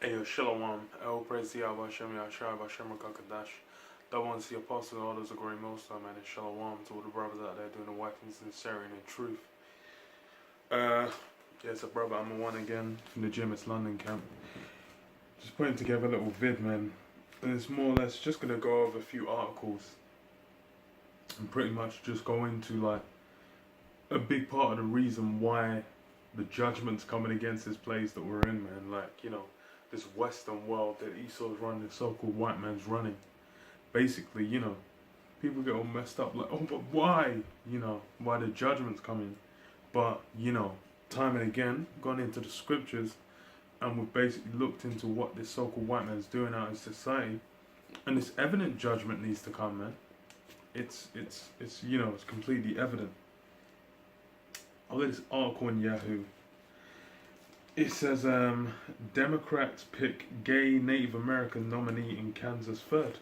Ayo, Shalom, El praise the Yahweh Hashem Yahshua Hashem Rakakadash. That one's the apostle and orders of GreatMillStone, man, and Shalom to all the brothers out there doing the work in sincerity and in truth. Yeah, it's a brother, I'm one again from the GMS London camp. Just putting together a little vid, man. And it's more or less just going to go over a few articles. And pretty much just go into, like, a big part of the reason why the judgment's coming against this place that we're in, man. Like, you know, this Western world that Esau's running, this so-called white man's running. Basically, you know, people get all messed up, like, oh, but why? You know, why the judgment's coming. But, you know, time and again, gone into the scriptures, and we've basically looked into what this so-called white man's doing out in society. And this evident judgment needs to come, man. It's you know, it's completely evident. I read this article on Yahoo. It says, Democrats pick gay Native American nominee in Kansas third.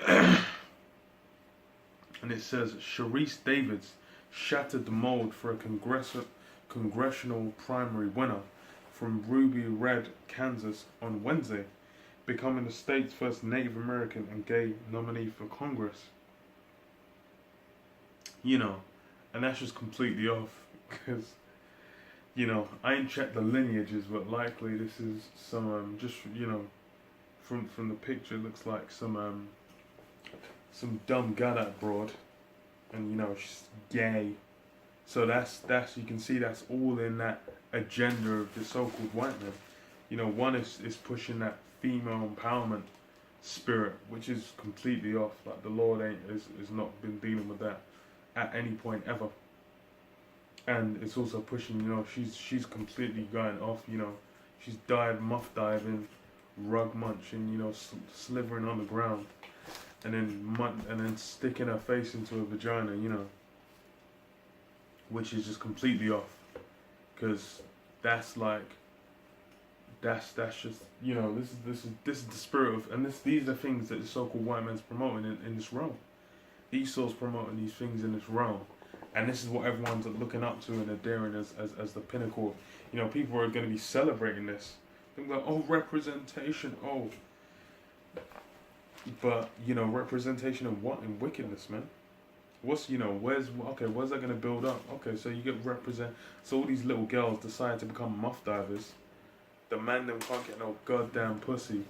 And it says, Sharice Davids shattered the mold for a congressional primary winner from Ruby Red, Kansas on Wednesday, becoming the state's first Native American and gay nominee for Congress. You know, and that's just completely off, because, you know, I ain't checked the lineages, but likely this is some, just, you know, from the picture, it looks like some dumb Gadat broad, and, you know, she's gay. So that's, you can see that's all in that agenda of the so-called white man. You know, one is pushing that female empowerment spirit, which is completely off. Like, the Lord has not been dealing with that at any point ever. And it's also pushing, you know, she's completely going off, you know, she's muff diving, rug munching, you know, slithering on the ground, and then sticking her face into a vagina, you know, which is just completely off, because that's like, that's just, you know, this is the spirit of, and these are the things that the so-called white man's promoting in this realm. Esau's promoting these things in this realm. And this is what everyone's looking up to and adhering as the pinnacle. You know, people are going to be celebrating this. They're like, oh, representation, oh. But, you know, representation of what? In wickedness, man. What's, you know, where's that going to build up? Okay, so you get so all these little girls decide to become muff divers. The man them can't get no goddamn pussy.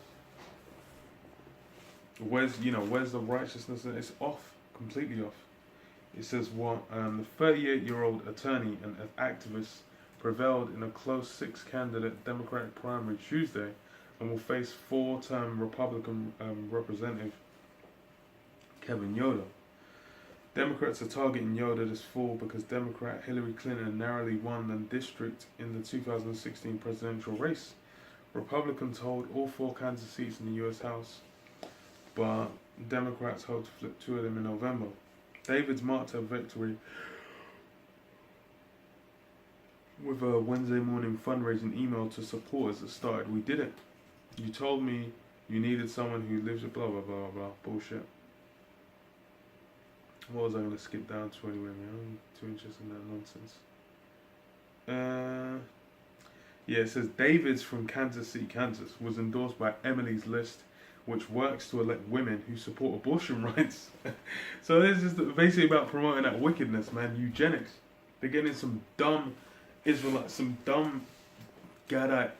Where's the righteousness? It's off, completely off. It says what the 38-year-old attorney and activist prevailed in a close 6-candidate Democratic primary Tuesday and will face 4-term Republican Representative Kevin Yoder. Democrats are targeting Yoder this fall because Democrat Hillary Clinton narrowly won the district in the 2016 presidential race. Republicans hold all 4 Kansas seats in the U.S. House, but Democrats hope to flip 2 of them in November. David's marked her victory with a Wednesday morning fundraising email to supporters that started, "We did it. You told me you needed someone who lives with blah blah blah blah bullshit." What was I going to skip down to anyway, man? I'm too interested in that nonsense. Yeah, it says Davids from Kansas City, Kansas was endorsed by Emily's List, which works to elect women who support abortion rights. So this is basically about promoting that wickedness, man. Eugenics. They're getting some dumb Israelite, some dumb Gadite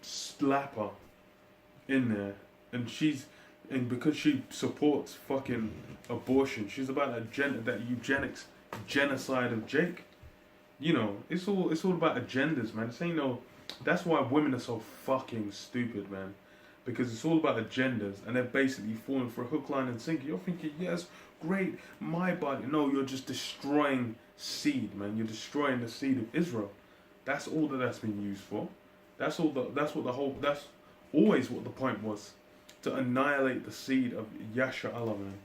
slapper in there, and because she supports fucking abortion, she's about that eugenics genocide of Jake. You know, it's all about agendas, man. This ain't no. That's why women are so fucking stupid, man. Because it's all about agendas, and they're basically falling for a hook, line, and sinker. You're thinking, yes, great, my body. No, you're just destroying seed, man. You're destroying the seed of Israel. That's all that's been used for. That's always what the point was, to annihilate the seed of Yasha Allah, man.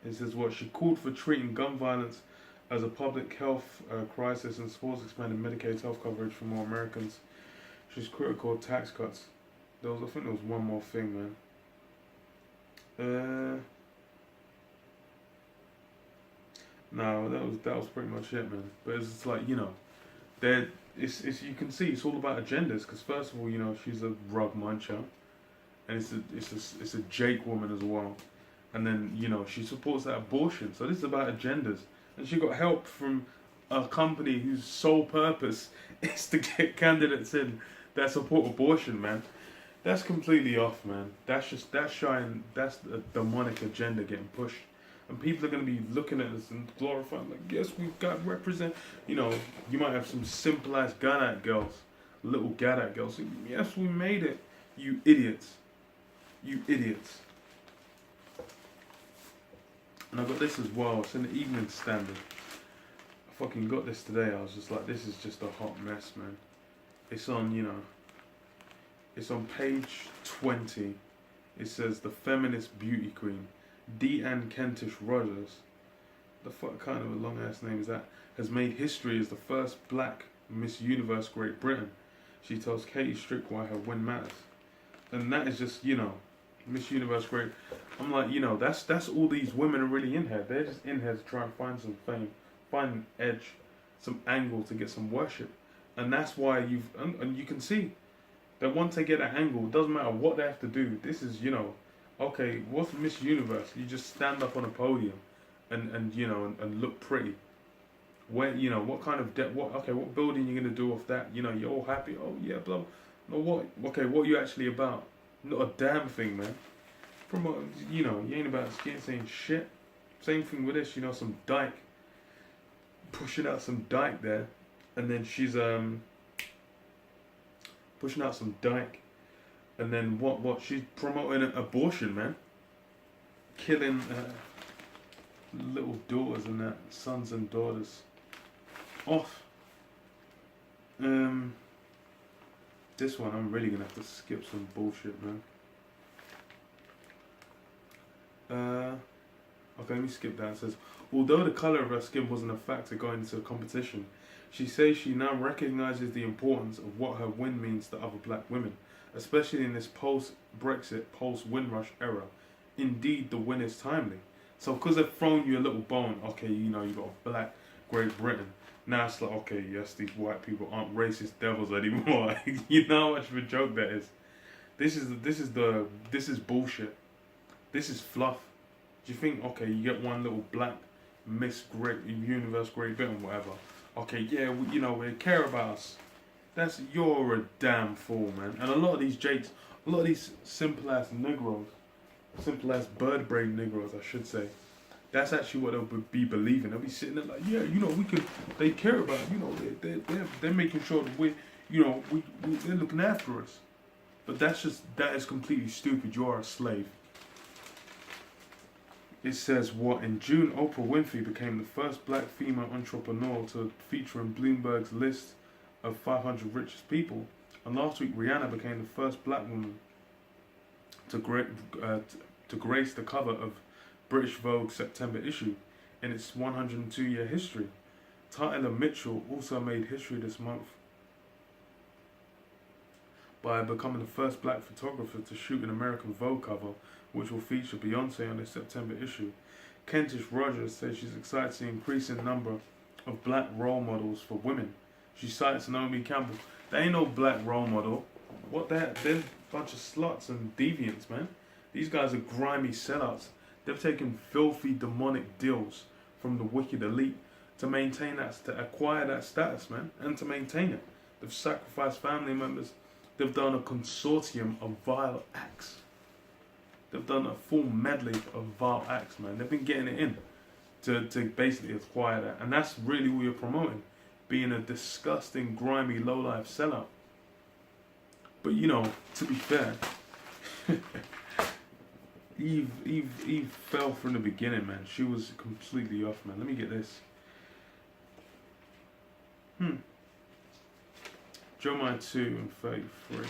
It says what? She called for treating gun violence as a public health crisis and supports expanding Medicaid health coverage for more Americans. She's critical of tax cuts. I think there was one more thing, man. No, that was pretty much it, man. But it's like, you know, it's you can see it's all about agendas. Because first of all, you know, she's a rug muncher, and it's a Jake woman as well. And then, you know, she supports that abortion. So this is about agendas. And she got help from a company whose sole purpose is to get candidates in that support abortion, man. That's completely off, man. That's a demonic agenda getting pushed. And people are going to be looking at us and glorifying, like, yes, we've got represent. You know, you might have some simple-ass Gadat girls, little Gadat girls. Saying, yes, we made it. You idiots. You idiots. And I got this as well. It's in the Evening Standard. I fucking got this today. I was just like, this is just a hot mess, man. It's on, you know, it's on page 20. It says, the feminist beauty queen, Deanne Kentish Rogers, the fuck kind of a long ass name is that, has made history as the first black Miss Universe Great Britain. She tells Katie Strick why her win matters. And that is just, you know, Miss Universe Great. I'm like, you know, that's all these women are really in here. They're just in here to try and find some fame, find an edge, some angle to get some worship. And that's why and you can see that once they get that angle, it doesn't matter what they have to do. This is, you know, okay, what's Miss Universe? You just stand up on a podium and you know, and look pretty. Where, you know, what kind of what building you're gonna do off that? You know, you're all happy. Oh yeah, blah. No, what? Okay, what are you actually about? Not a damn thing, man. You know, you ain't about skin saying shit. Same thing with this, you know, some dyke pushing out some dyke there, and then she's pushing out some dyke, and then what? She's promoting an abortion, man. Killing little daughters and that, sons and daughters. Off. This one I'm really gonna have to skip some bullshit, man. Okay, let me skip that. It says, although the colour of her skin wasn't a factor going into the competition, she says she now recognises the importance of what her win means to other black women, especially in this post-Brexit, post-Windrush era. Indeed, the win is timely. So because they've thrown you a little bone, okay, you know, you got a black Great Britain. Now it's like, okay, yes, these white people aren't racist devils anymore. You know how much of a joke that is. This is bullshit. This is fluff. Do you think, okay, you get one little black Miss Great Universe Great Britain, whatever. Okay, yeah, you know, they care about us. You're a damn fool, man. And a lot of these Jakes, a lot of these simple ass Negroes, simple ass bird brain Negroes, I should say. That's actually what they'll be believing. They'll be sitting there like, yeah, you know, they care about, you know, they're making sure that you know, they're looking after us. But that is completely stupid. You are a slave. It says, what, in June, Oprah Winfrey became the first black female entrepreneur to feature in Bloomberg's list of 500 richest people. And last week, Rihanna became the first black woman to grace the cover of British Vogue September issue in its 102-year history. Tyler Mitchell also made history this month by becoming the first black photographer to shoot an American Vogue cover, which will feature Beyonce on this September issue. Kentish Rogers says she's excited to see an increasing number of black role models for women. She cites Naomi Campbell. There ain't no black role model. What the heck? They're a bunch of sluts and deviants, man. These guys are grimy sellouts. They've taken filthy, demonic deals from the wicked elite to maintain that, to acquire that status, man, and to maintain it. They've sacrificed family members. They've done a consortium of vile acts. They've done a full medley of vile acts, man. They've been getting it in to basically acquire that. And that's really what you're promoting. Being a disgusting, grimy, low-life sellout. But, you know, to be fair, Eve fell from the beginning, man. She was completely off, man. Let me get this. Jeremiah 2 and 33.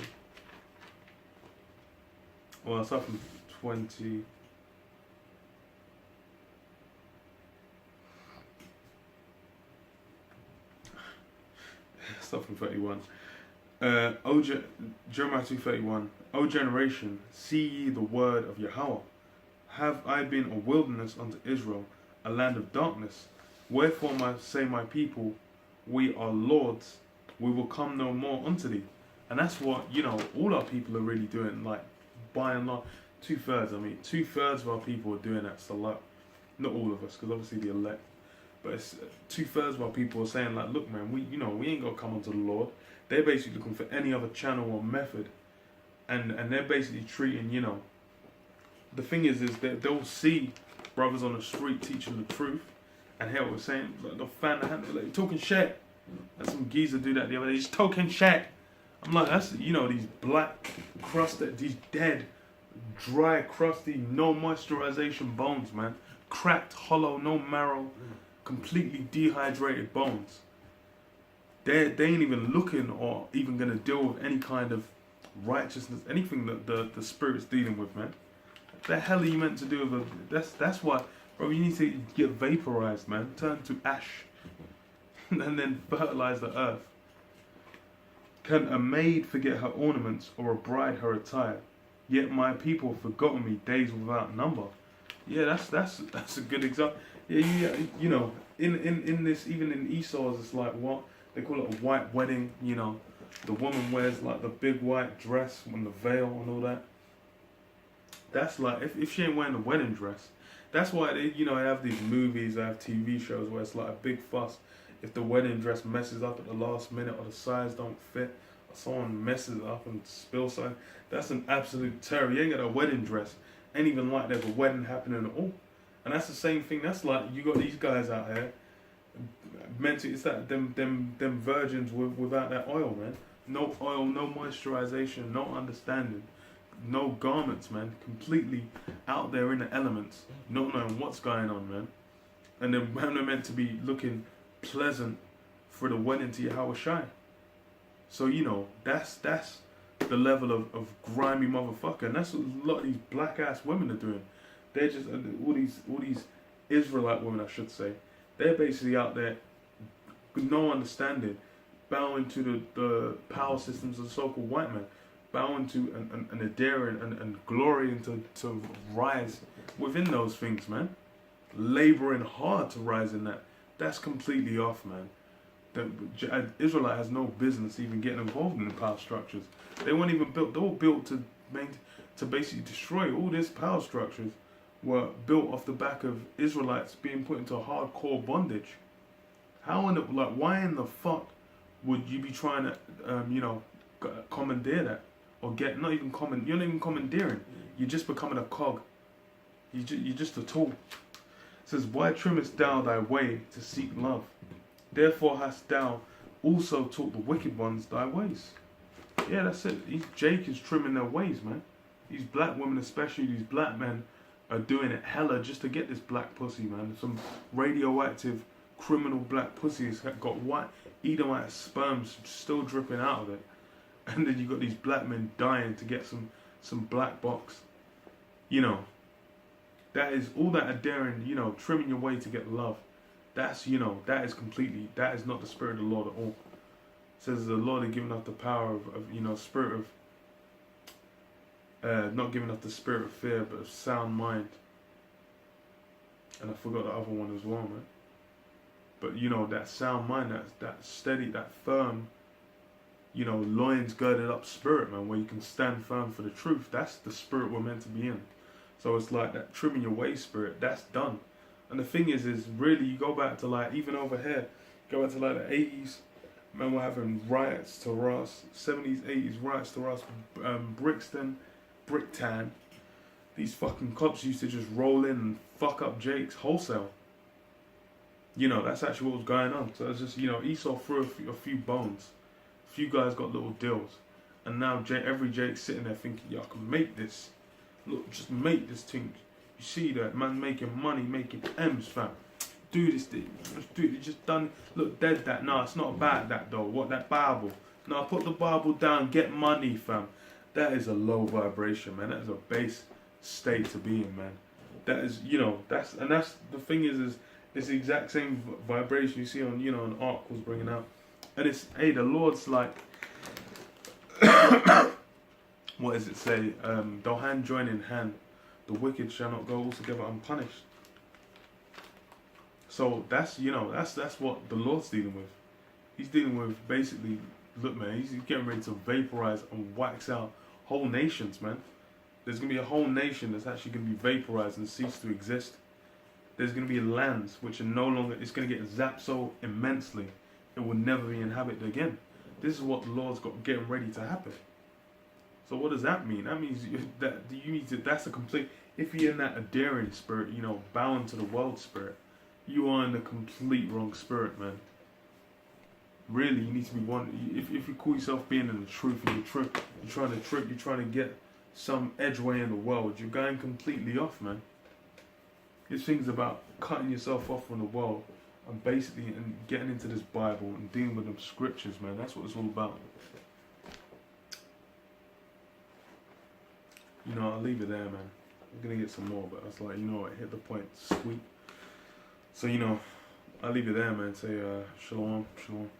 Well, it's up from 20. It's up from 31. Jeremiah 2:31. O generation, see ye the word of Yahweh. Have I been a wilderness unto Israel, a land of darkness? Wherefore say my people, we are lords we will come no more unto thee. And that's what, you know, all our people are really doing, like, by and large. 2/3, I mean, 2/3 of our people are doing that. So, like, not all of us, because obviously the elect, but it's 2/3 of our people are saying, like, look, man, we ain't got to come unto the Lord. They're basically looking for any other channel or method. And they're basically treating, you know, the thing is that they'll see brothers on the street teaching the truth, and here we're saying, like, they'll fan the hand, like, talking shit. And some geezer do that the other day, just talking shit. I'm like, that's, you know, these black, crusted, these dead, dry, crusty, no moisturization bones, man. Cracked, hollow, no marrow, completely dehydrated bones. They ain't even looking or even going to deal with any kind of righteousness, anything that the Spirit's dealing with, man. What the hell are you meant to do with a... That's why, bro, you need to get vaporized, man. Turn to ash. And then fertilize the earth. Can a maid forget her ornaments, or a bride her attire? Yet my people have forgotten me days without number. Yeah, that's a good example. Yeah, you know, in this, even in Esau's, it's like, what they call it, a white wedding. You know, the woman wears like the big white dress and the veil and all that. That's like, if she ain't wearing the wedding dress, that's why they, you know, they have these movies, they have TV shows where it's like a big fuss. If the wedding dress messes up at the last minute, or the size don't fit, or someone messes it up and spills something, that's an absolute terror. You ain't got a wedding dress. Ain't even like there's a wedding happening at all. And that's the same thing. That's like, you got these guys out here meant to, it's that them virgins without that oil, man. No oil, no moisturization, no understanding, no garments, man. Completely out there in the elements, not knowing what's going on, man. And then they're meant to be looking pleasant for the wedding to Yahweh Shai. So, you know, that's the level of grimy motherfucker, and that's what a lot of these black ass women are doing. They're just all these Israelite women, I should say. They're basically out there with no understanding, bowing to the power systems of the so-called white man, bowing to and adhering and glorying to rise within those things, man. Laboring hard to rise in that. That's completely off, man. The Israelite has no business even getting involved in the power structures. They weren't even built. They were built to basically destroy. All these power structures were built off the back of Israelites being put into a hardcore bondage. How in the, like, why in the fuck would you be trying to you know, commandeer that, or get, not even you're not even commandeering. You're just becoming a cog. You're just a tool. It says, why trimmest thou thy way to seek love? Therefore hast thou also taught the wicked ones thy ways. Yeah, that's it. Jake is trimming their ways, man. These black women, especially these black men, are doing it hella just to get this black pussy, man. Some radioactive, criminal black pussies have got white Edomite sperms still dripping out of it. And then you got these black men dying to get some black box. You know, that is all that adhering, you know, trimming your way to get love. That's, you know, that is not the Spirit of the Lord at all. It says the Lord is giving us the power of you know, spirit of, not giving us the spirit of fear, but of sound mind. And I forgot the other one as well, man. But, you know, that sound mind, that steady, that firm, you know, loins girded up spirit, man, where you can stand firm for the truth. That's the spirit we're meant to be in. So it's like that trimming your way spirit, that's done. And the thing is really, you go back to, like, even over here, go back to like the 80s, man, we're having riots to Ross, 70s, 80s, riots to Ross, Brixton, Bricktown. These fucking cops used to just roll in and fuck up Jake's wholesale. You know, that's actually what was going on. So it's just, you know, Esau threw a few bones. A few guys got little deals. And now every Jake's sitting there thinking, yo, I can make this. Look, just make this thing. You see that, man, making money, making M's, fam. Do this thing. Just do it. Just done. Look, dead that. No, it's not about that, though. What, that Bible? No, put the Bible down. Get money, fam. That is a low vibration, man. That is a base state to be in, man. That is, you know, that's the thing is it's the exact same vibration you see on, you know, an Ark was bringing out. And it's, hey, the Lord's like, what does it say? Though hand join in hand, the wicked shall not go altogether unpunished. So that's, you know, that's what the Lord's dealing with. He's dealing with basically, look man, he's getting ready to vaporize and wax out whole nations, man. There's going to be a whole nation that's actually going to be vaporized and cease to exist. There's going to be lands which are no longer, it's going to get zapped so immensely, it will never be inhabited again. This is what the Lord's got getting ready to happen. So what does that mean? That means that you need to, that's a complete, if you're in that adhering spirit, you know, bowing to the world spirit, you are in the complete wrong spirit, man. Really, you need to be one. If you call yourself being in the truth, and you're trying to get some edgeway in the world, you're going completely off, man. This thing's about cutting yourself off from the world and basically and getting into this Bible and dealing with them scriptures, man. That's what it's all about. You know, I'll leave it there, man. I'm gonna get some more, but I was like, you know what, hit the point, sweet. So, you know, I'll leave it there, man. Say, shalom, shalom.